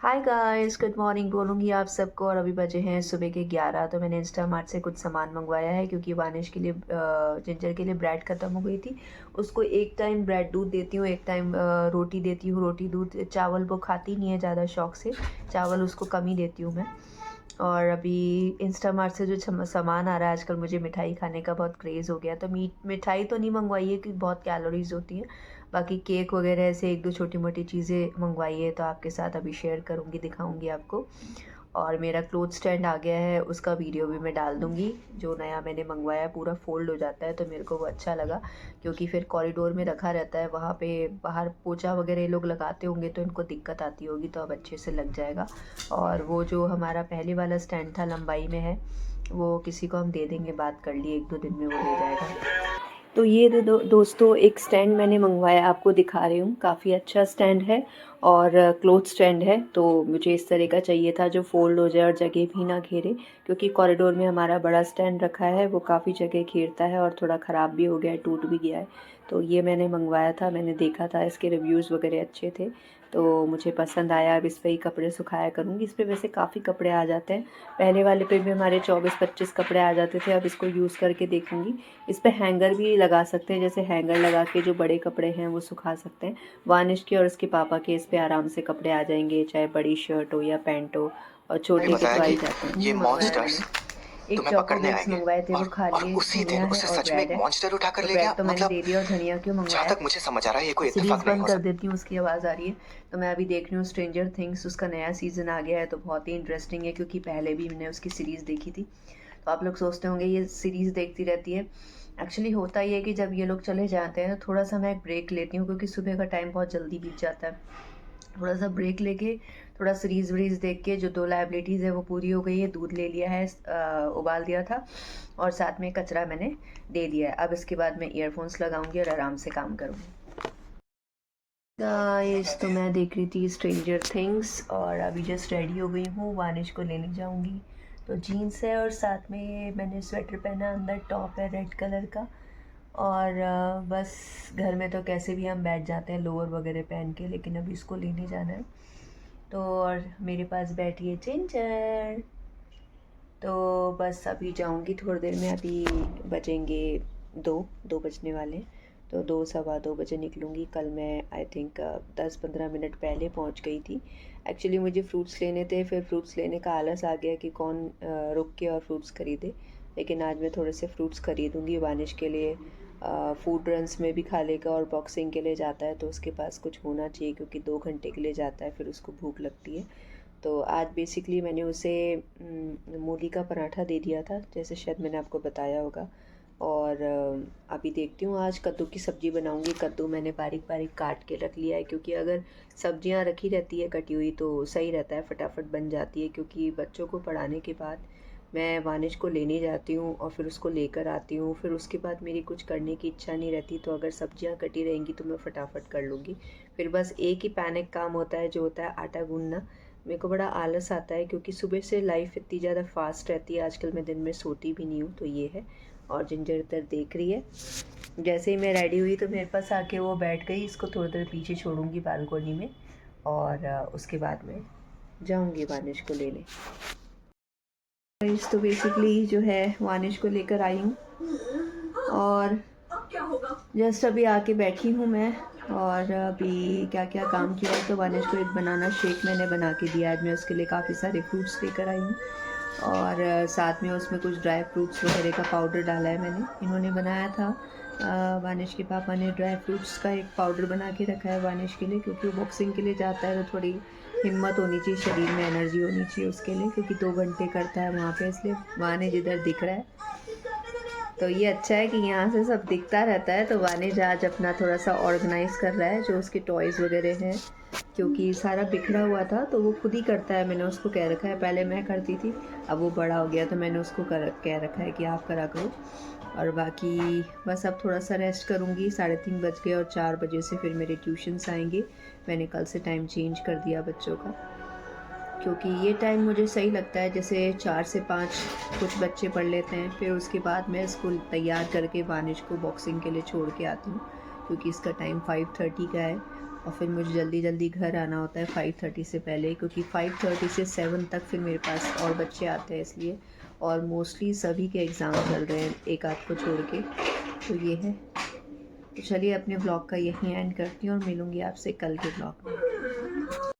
Hi guys, good morning बोलूँगी आप सबको। और अभी बजे हैं सुबह के 11। तो मैंने इंस्टामार्ट से कुछ सामान मंगवाया है क्योंकि वानिश के लिए जिंजर के लिए ब्रेड ख़त्म हो गई थी। उसको एक टाइम ब्रेड दूध देती हूँ, एक टाइम रोटी देती हूँ। रोटी दूध चावल वो खाती नहीं है ज़्यादा शौक से, चावल उसको कम ही देती हूँ मैं। और अभी इंस्टामार्ट से जो सामान आ रहा है आजकल, मुझे मिठाई खाने का बहुत क्रेज़ हो गया। तो मिठाई तो नहीं मंगवाई है क्योंकि बहुत कैलोरीज़ होती हैं। बाकी केक वगैरह ऐसे एक दो छोटी मोटी चीज़ें मंगवाई है, तो आपके साथ अभी शेयर करूँगी, दिखाऊँगी आपको। और मेरा क्लोथ स्टैंड आ गया है, उसका वीडियो भी मैं डाल दूँगी। जो नया मैंने मंगवाया पूरा फ़ोल्ड हो जाता है, तो मेरे को वो अच्छा लगा क्योंकि फिर कॉरिडोर में रखा रहता है, वहाँ पे बाहर पोछा वगैरह ये लोग लगाते होंगे तो इनको दिक्कत आती होगी, तो अब अच्छे से लग जाएगा। और वो जो हमारा पहले वाला स्टैंड था लंबाई में है, वो किसी को हम दे देंगे, बात कर लिए, 1-2 दिन में वो ले जाएगा। तो ये दोस्तों एक स्टैंड मैंने मंगवाया, आपको दिखा रही हूँ। काफ़ी अच्छा स्टैंड है और क्लोथ स्टैंड है। तो मुझे इस तरह का चाहिए था जो फ़ोल्ड हो जाए और जगह भी ना घेरे, क्योंकि कॉरिडोर में हमारा बड़ा स्टैंड रखा है, वो काफ़ी जगह घेरता है और थोड़ा ख़राब भी हो गया है, टूट भी गया है। तो ये मैंने मंगवाया था, मैंने देखा था, इसके रिव्यूज़ वगैरह अच्छे थे, तो मुझे पसंद आया। अब इस पर ही कपड़े सुखाया करूँगी। इस पर वैसे काफ़ी कपड़े आ जाते हैं, पहले वाले पे भी हमारे 24-25 कपड़े आ जाते थे। अब इसको यूज़ करके देखूँगी। इस पे हैंगर भी लगा सकते हैं, जैसे हैंगर लगा के जो बड़े कपड़े हैं वो सुखा सकते हैं। वानिश के और उसके पापा के इस पे आराम से कपड़े आ जाएंगे, चाहे बड़ी शर्ट हो या पैंट हो, और छोटे के तो आ ही जाते हैं। ये मॉन्स्टर्स एक तुम्हें चोको पकड़ने बिट्स आएंगे मंगवाए थे, वो खा और लिए। उसी दिन धनिया है उसे और सच में ब्रेड एक है। मॉन्स्टर उठा कर तो ले ब्रेड गया। तो मैंने मतलब दे दिया, और धनिया क्यों जहां मंगवाया। तक मुझे समझ आ रहा है ये कोई सीरीज़ इत्तेफाक नहीं बंद हो कर सकता। देती हूँ, उसकी आवाज़ आ रही है। तो मैं अभी देख रही हूँ स्ट्रेंजर थिंग्स, उसका नया सीज़न आ गया है, तो बहुत ही इंटरेस्टिंग है क्योंकि पहले भी मैंने उसकी सीरीज़ देखी थी। तो आप लोग सोचते होंगे ये सीरीज़ देखती रहती है। एक्चुअली होता ये है कि जब ये लोग चले जाते हैं तो थोड़ा सा मैं एक ब्रेक लेती हूँ, क्योंकि सुबह का टाइम बहुत जल्दी बीत जाता है। थोड़ा सा ब्रेक लेके थोड़ा सीरीज़ वीरीज़ देख के, जो 2 लाइबिलिटीज़ है वो पूरी हो गई है। दूध ले लिया है, उबाल दिया था, और साथ में कचरा मैंने दे दिया है। अब इसके बाद मैं ईयरफोन्स लगाऊंगी और आराम से काम करूँगी। गाइस, तो मैं देख रही थी स्ट्रेंजर थिंग्स और अभी जस्ट रेडी हो गई हूँ, वानिश को लेने जाऊँगी। तो जीन्स है और साथ में मैंने स्वेटर पहना, अंदर टॉप है रेड कलर का। और बस घर में तो कैसे भी हम बैठ जाते हैं लोअर वगैरह पहन के, लेकिन अभी इसको लेने जाना है। तो और मेरे पास बैठी है जिंजर। तो बस अभी जाऊंगी थोड़ी देर में, अभी बजेंगे 2 बजने वाले हैं। तो 2 सवा 2 बजे निकलूँगी। कल मैं आई थिंक 10-15 मिनट पहले पहुंच गई थी। एक्चुअली मुझे फ्रूट्स लेने थे, फिर फ्रूट्स लेने का आलस आ गया कि कौन रुक के और फ्रूट्स खरीदे। लेकिन आज मैं थोड़े से फ्रूट्स खरीदूँगी वानिश के लिए। फूड रन्स में भी खा लेगा और बॉक्सिंग के लिए जाता है तो उसके पास कुछ होना चाहिए, क्योंकि 2 घंटे के लिए जाता है, फिर उसको भूख लगती है। तो आज बेसिकली मैंने उसे मूली का पराठा दे दिया था, जैसे शायद मैंने आपको बताया होगा। और अभी देखती हूँ आज कद्दू की सब्ज़ी बनाऊँगी। कद्दू मैंने बारीक बारीक काट के रख लिया है, क्योंकि अगर सब्जियाँ रखी रहती है कटी हुई तो सही रहता है, फटाफट बन जाती है। क्योंकि बच्चों को पढ़ाने के बाद मैं वानिश को लेने जाती हूँ और फिर उसको लेकर आती हूँ, फिर उसके बाद मेरी कुछ करने की इच्छा नहीं रहती। तो अगर सब्जियाँ कटी रहेंगी तो मैं फटाफट कर लूँगी। फिर बस एक ही पैनिक काम होता है, जो होता है आटा गूँधना। मेरे को बड़ा आलस आता है क्योंकि सुबह से लाइफ इतनी ज़्यादा फास्ट रहती है, आजकल मैं दिन में सोती भी नहीं हूँ, तो ये है। और जिंजर इधर देख रही है। जैसे ही मैं रेडी हुई तो मेरे पास आके वो बैठ गई। इसको थोड़ी देर पीछे छोड़ूंगी बालकोनी में, और उसके बाद में जाऊंगी वानिश को लेने। तो बेसिकली जो है वानिश को लेकर आई हूँ, और जस्ट अभी आके बैठी हूँ मैं। और अभी क्या क्या काम किया है, तो वानिश को एक बनाना शेक मैंने बना के दिया। आज मैं उसके लिए काफ़ी सारे फ्रूट्स लेकर आई हूँ, और साथ में उसमें कुछ ड्राई फ्रूट्स वगैरह का पाउडर डाला है मैंने। इन्होंने बनाया था, वानिश के पापा ने ड्राई फ्रूट्स का एक पाउडर बना के रखा है वानिश के लिए, क्योंकि वो बॉक्सिंग के लिए जाता है तो थोड़ी हिम्मत होनी चाहिए, शरीर में एनर्जी होनी चाहिए उसके लिए, क्योंकि 2 घंटे करता है वहाँ पे। इसलिए वानिश इधर दिख रहा है, तो ये अच्छा है कि यहाँ से सब दिखता रहता है। तो वानिश आज अपना थोड़ा सा ऑर्गेनाइज कर रहा है जो उसके टॉयज़ वगैरह हैं, क्योंकि सारा बिखरा हुआ था तो वो खुद ही करता है। मैंने उसको कह रखा है, पहले मैं करती थी, अब वो बड़ा हो गया तो मैंने उसको कह रखा है कि आप करा करो। और बाकी बस अब थोड़ा सा रेस्ट करूँगी। 3:30 बज गए और 4 बजे से फिर मेरे ट्यूशन्स आएंगे। मैंने कल से टाइम चेंज कर दिया बच्चों का, क्योंकि ये टाइम मुझे सही लगता है। जैसे 4 से 5 कुछ बच्चे पढ़ लेते हैं, फिर उसके बाद मैं स्कूल तैयार करके वानिश को बॉक्सिंग के लिए छोड़ के आती हूँ, क्योंकि इसका टाइम 5:30 का है। और फिर मुझे जल्दी जल्दी घर आना होता है 5:30 से पहले, क्योंकि 5:30 से 7 तक फिर मेरे पास और बच्चे आते हैं इसलिए। और मोस्टली सभी के एग्ज़ाम चल रहे हैं एक आध को छोड़ के। तो ये है। तो चलिए अपने ब्लॉग का यहीं एंड करती हूँ और मिलूँगी आपसे कल के ब्लॉग में।